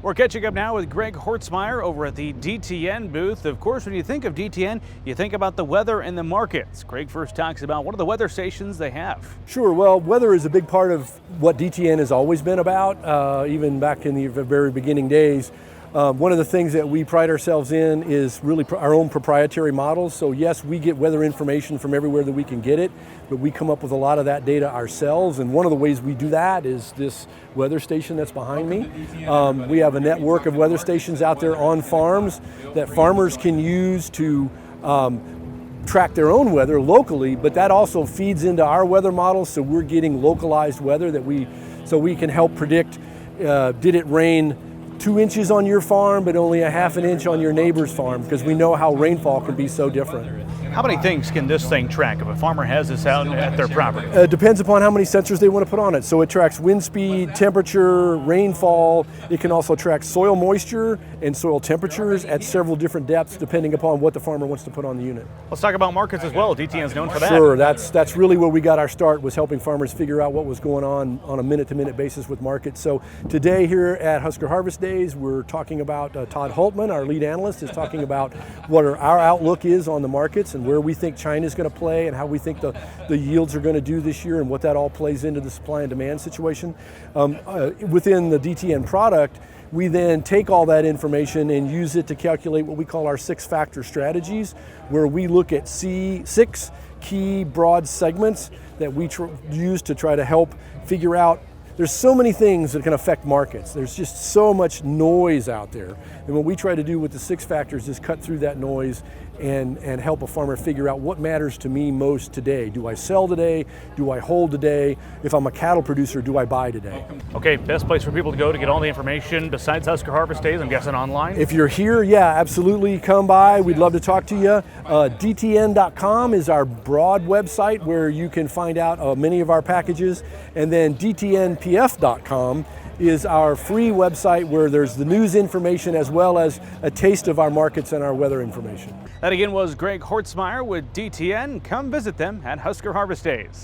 We're catching up now with Greg Horstmeier over at the DTN booth. Of course, when you think of DTN, you think about the weather and the markets. Greg first talks about one of the weather stations they have. Sure, well, weather is a big part of what DTN has always been about, even back in the very beginning days. One of the things that we pride ourselves in is really our own proprietary models. So yes, we get weather information from everywhere that we can get it, but we come up with a lot of that data ourselves. And one of the ways we do that is this weather station that's behind me. We have a network of weather stations out there on farms that farmers can use to track their own weather locally, but that also feeds into our weather models, so we're getting localized weather so we can help predict, did it rain 2 inches on your farm, but only a half an inch on your neighbor's farm, because we know how rainfall can be so different. How many things can this thing track if a farmer has this out at their property? It depends upon how many sensors they want to put on it. So it tracks wind speed, temperature, rainfall. It can also track soil moisture and soil temperatures at several different depths, depending upon what the farmer wants to put on the unit. Let's talk about markets as well. DTN is known for that. Sure, that's really where we got our start, was helping farmers figure out what was going on a minute-to-minute basis with markets. So today here at Husker Harvest Days, we're talking about Todd Hultman, our lead analyst, is talking about what our outlook is on the markets and where we think China's going to play and how we think the yields are going to do this year and what that all plays into the supply and demand situation. Within the DTN product, we then take all that information and use it to calculate what we call our 6-factor strategies, where we look at 6 key broad segments that we use to try to help figure out. There's so many things that can affect markets. There's just so much noise out there. And what we try to do with the 6 factors is cut through that noise and help a farmer figure out what matters to me most today. Do I sell today? Do I hold today? If I'm a cattle producer, do I buy today? Okay, best place for people to go to get all the information besides Husker Harvest Days, I'm guessing online? If you're here, yeah, absolutely, come by. We'd love to talk to you. DTN.com is our broad website where you can find out many of our packages. And then DTNPF.com is our free website where there's the news information as well as a taste of our markets and our weather information. That again was Greg Horstmeier with DTN. Come visit them at Husker Harvest Days.